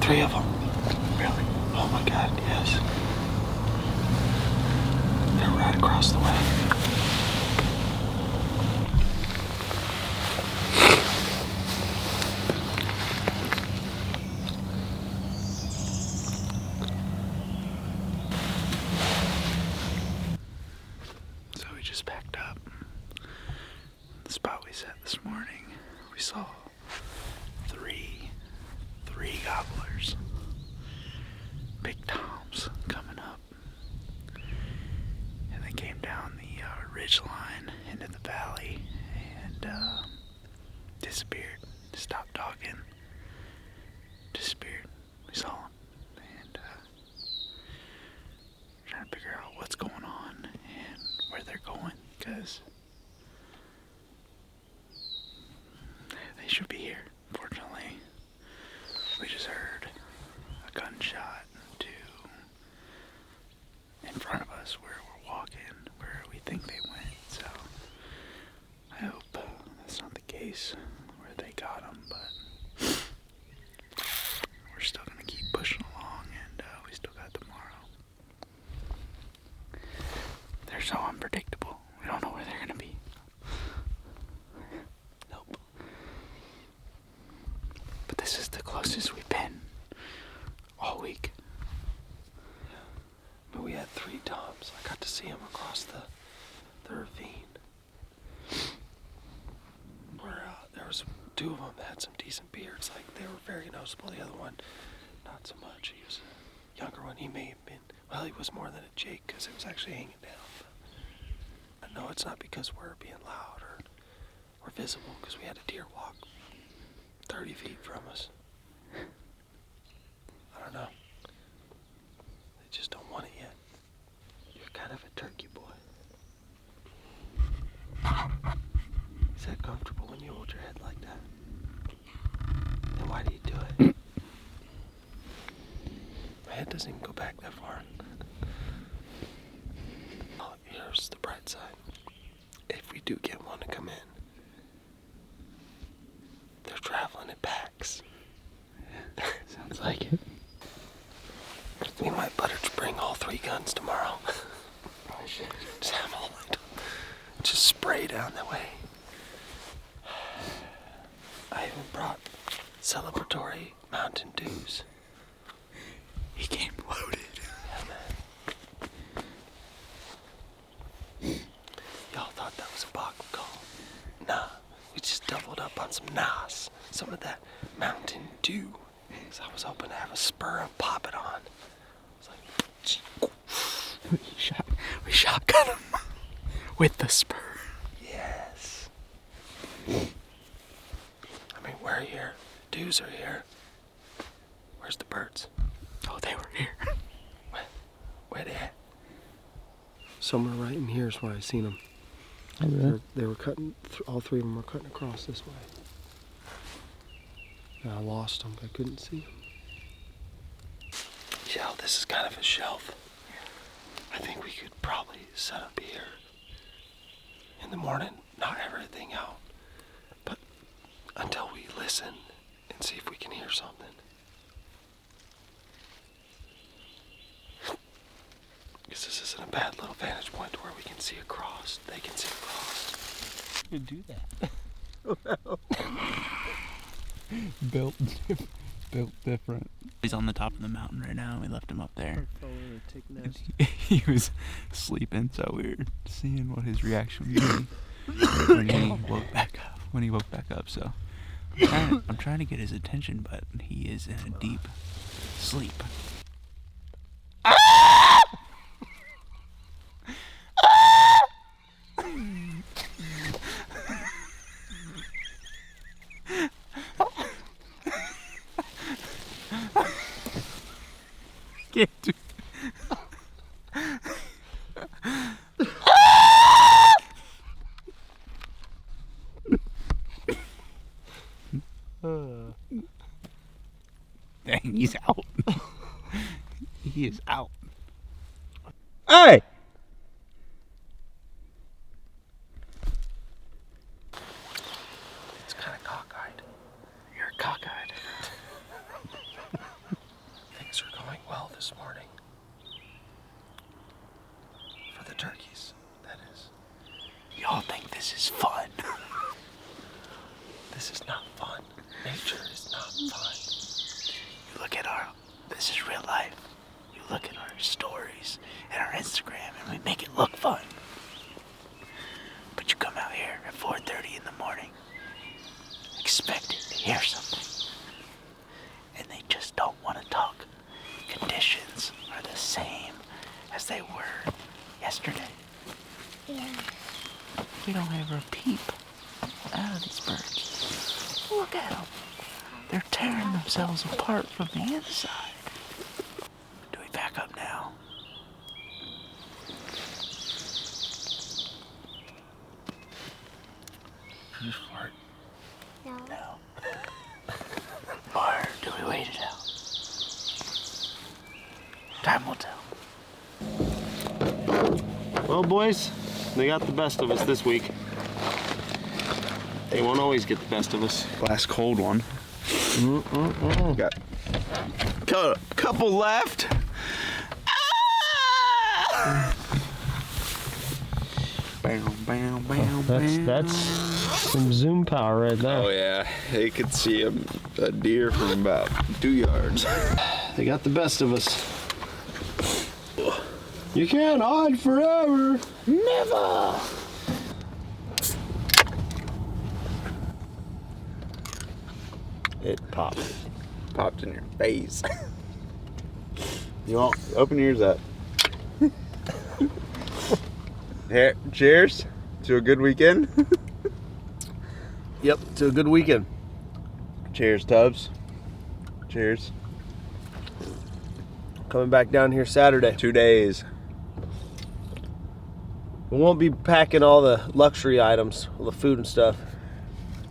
3 of them. Really? Oh my God, yes. They're right across the way. So we just packed up. The spot we set this morning, we saw three gobblers. Big toms coming up. And they came down the ridge line into the valley and disappeared. Stopped talking. Disappeared. We saw them. And trying to figure out what's going on and where they're going, because they should be here. Fortunately, we just heard a gunshot in front of us where we're walking, where we think they went. So I hope that's not the case where they got them, but we're still gonna keep pushing along, and we still got tomorrow. They're so unpredictable. We don't know where they're gonna be. Nope. But this is the closest we've been all week. But we had 3 toms. I got to see them across the ravine. Where there was 2 of them that had some decent beards. Like, they were very noticeable. The other one, not so much. He was a younger one. He may have been, well, he was more than a Jake because it was actually hanging down. But I know it's not because we're being loud or visible, because we had a deer walk 30 feet from us. I don't know. They just don't want it yet. You're kind of a turkey boy. Is that comfortable when you hold your head like that? Then why do you do it? My head doesn't even go back that far. Oh, here's the bright side. If we do get one to come in, they're traveling in packs. Sounds like it. We might bring all 3 guns tomorrow. Probably should. Just have them all lined up. Just spray down the way. I even brought celebratory Mountain Dews. He came loaded. Yeah, man. Y'all thought that was a bog call. Nah, we just doubled up on some Nas. Some of that Mountain Dew. So I was hoping to have a spur and pop it on. It's like, We shotgun him with the spur. yes. I mean, we're here. Dews are here. Where's the birds? Oh, they were here. Where they at? Somewhere right in here is where I seen them. Oh, really? They were cutting, all 3 of them were cutting across this way. And I lost them, I couldn't see them. Yeah, this is kind of a shelf. I think we could probably set up here in the morning, knock everything out. But until we listen and see if we can hear something. Because this isn't a bad little vantage point to where we can see across. They can see across. You do that. Built different. He's on the top of the mountain right now. We left him up there. He was sleeping, so we were seeing what his reaction would be when he woke back up. So I'm trying to get his attention, but he is in a deep sleep. Can't do. Dang, he's out. He is out. Hey! It's kind of cockeyed. You're cockeyed. this morning. For the turkeys, that is. Y'all think this is fun? This is not fun. Nature is not fun. You look at this is real life. You look at our stories and our Instagram and we make it look fun. But you come out here at 4:30 in the morning expecting to hear something. And they just don't want to talk. Conditions are the same as they were yesterday. Yeah. We don't ever peep out of these birds. Look at them. They're tearing themselves apart from the inside. Do we back up now? Did you fart? No. No. Or do we wait it out? Time will tell. Well, boys, they got the best of us this week. They won't always get the best of us. Last cold one. Got a couple left. Bam, bam, bam, That's some zoom power right there. Oh yeah, they could see a deer from about 2 yards. They got the best of us. You can't hide forever. Never. It popped. Popped in your face. You want open yours up. Here, cheers to a good weekend. Yep, to a good weekend. Cheers, Tubbs. Cheers. Coming back down here Saturday. 2 days. We won't be packing all the luxury items, all the food and stuff.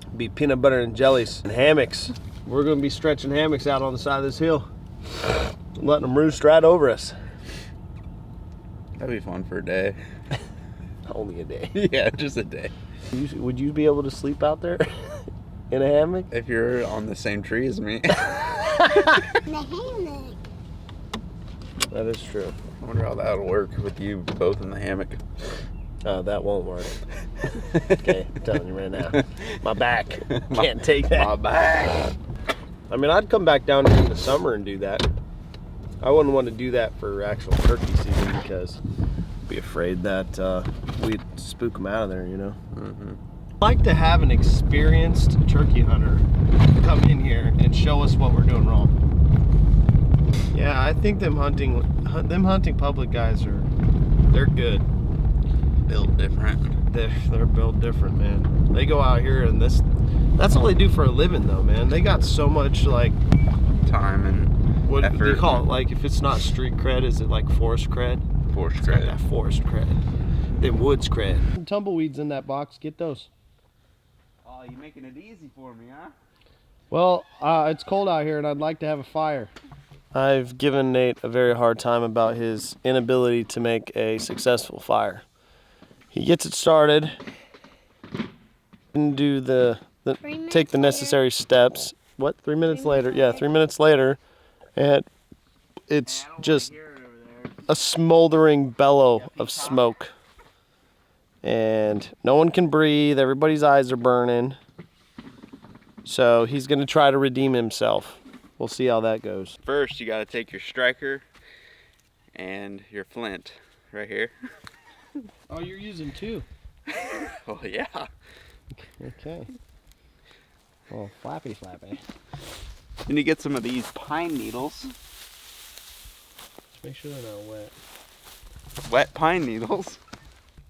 It'll be peanut butter and jellies and hammocks. We're going to be stretching hammocks out on the side of this hill, letting them roost right over us. That'd be fun for a day. Only a day. Yeah, just a day. Would you be able to sleep out there in a hammock? If you're on the same tree as me. The hammock. That is true. I wonder how that'll work with you both in the hammock. That won't work. Okay, I'm telling you right now. My back can't take that. My back. I mean, I'd come back down here in the summer and do that. I wouldn't want to do that for actual turkey season because I'd be afraid that we'd spook them out of there, you know? Mm-hmm. I'd like to have an experienced turkey hunter come in here and show us what we're doing wrong. Yeah, I think them hunting public guys they're good. Built different. They're built different, man. They go out here and that's all they do for a living though, man. They got so much like Time and what effort. do you call it? Like if it's not street cred, is it like forest cred? Force It's got credit. that forest cred. Then woods cred. Some tumbleweeds in that box, get those. Oh, you making it easy for me, huh? Well, it's cold out here and I'd like to have a fire. I've given Nate a very hard time about his inability to make a successful fire. He gets it started and do take the necessary steps. What? 3 minutes later? Yeah, 3 minutes later, and it's just a smoldering bellow of smoke. And no one can breathe. Everybody's eyes are burning. So he's going to try to redeem himself. We'll see how that goes. First, you gotta take your striker and your flint right here. Oh, you're using two. Oh yeah. Okay. Oh, flappy. Then you get some of these pine needles. Just make sure they're not wet. Wet pine needles.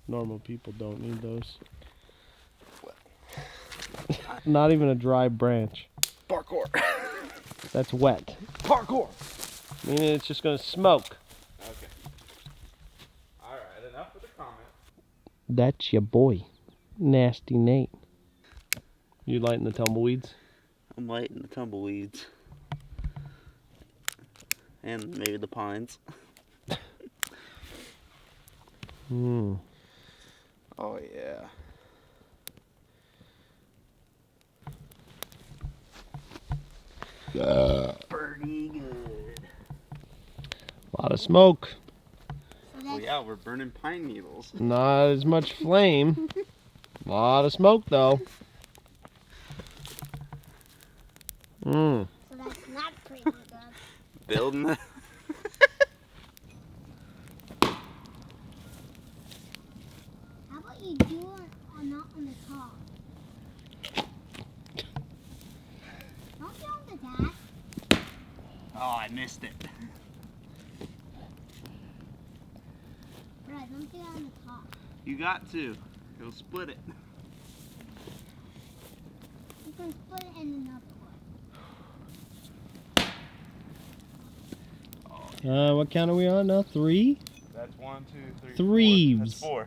Normal people don't need those. Not even a dry branch. Parkour. That's wet. Parkour. Meaning it's just gonna smoke. Okay. Alright, enough with the comment. That's your boy, Nasty Nate. You lighting the tumbleweeds? I'm lighting the tumbleweeds. And maybe the pines. Hmm. Oh yeah. Pretty good. lot of smoke. Well, yeah, we're burning pine needles. Not as much flame. A lot of smoke though. So that's not pretty good. Building the... How about you do it not on the top? Don't do on the dash. Oh, I missed it. Right, don't do it on the top. You got to. It'll split it. You can split it in another one. What count are we on now? 3? That's 1, 2, 3, Threes. 4. That's 4.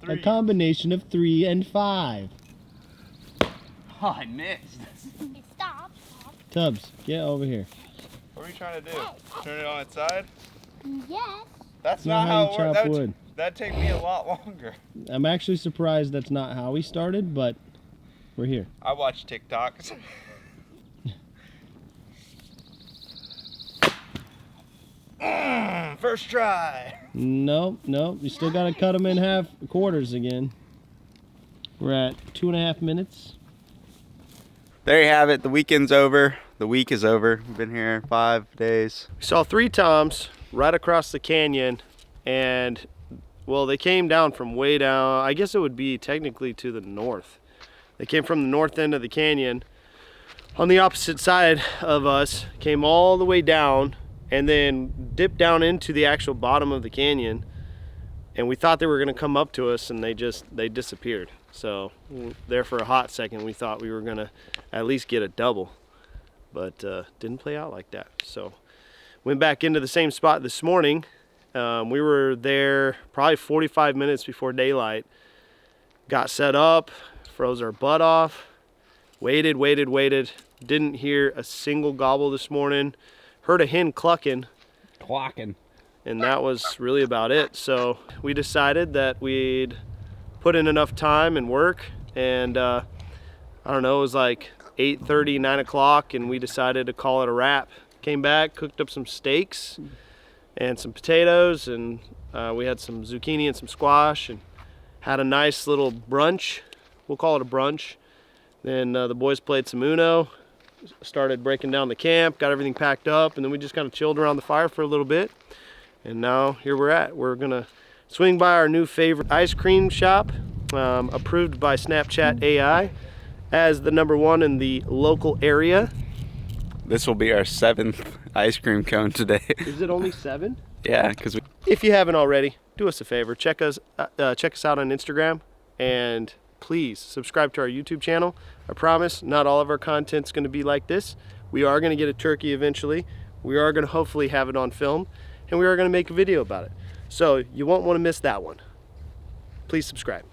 A Three. combination of 3 and 5. Oh, I missed. Stop. Tubbs, get over here. What are we trying to do? Turn it on its side? Yes. That's Not not how how you it chop works. wood. That'd take me a lot longer. I'm actually surprised that's not how we started, but we're here. I watch TikToks. First try. Nope, you still got to cut them in half quarters again. We're at 2.5 minutes. There you have it. The weekend's over. The week is over. We've been here 5 days. We saw 3 toms right across the canyon, and well, they came down from way down. I guess it would be technically to the north. They came from the north end of the canyon on the opposite side of us, came all the way down, and then dipped down into the actual bottom of the canyon. And we thought they were gonna come up to us, and they disappeared. So there for a hot second, we thought we were gonna at least get a double, but didn't play out like that. So went back into the same spot this morning. We were there probably 45 minutes before daylight. Got set up, froze our butt off, waited. Didn't hear a single gobble this morning. Heard a hen clucking. And that was really about it. So we decided that we'd put in enough time and work, and I don't know, it was like 8:30, 9 o'clock, and we decided to call it a wrap. Came back, cooked up some steaks and some potatoes, and we had some zucchini and some squash, and had a nice little brunch. We'll call it a brunch. Then the boys played some Uno, started breaking down the camp, got everything packed up, and then we just kind of chilled around the fire for a little bit. And now here we're at. We're gonna swing by our new favorite ice cream shop, approved by Snapchat AI as the #1 in the local area. This will be our 7th ice cream cone today. Is it only 7? Yeah, because If you haven't already, do us a favor, check us out on Instagram, and please subscribe to our YouTube channel. I promise not all of our content's gonna be like this. We are gonna get a turkey eventually. We are gonna hopefully have it on film, and we are gonna make a video about it. So you won't wanna miss that one. Please subscribe.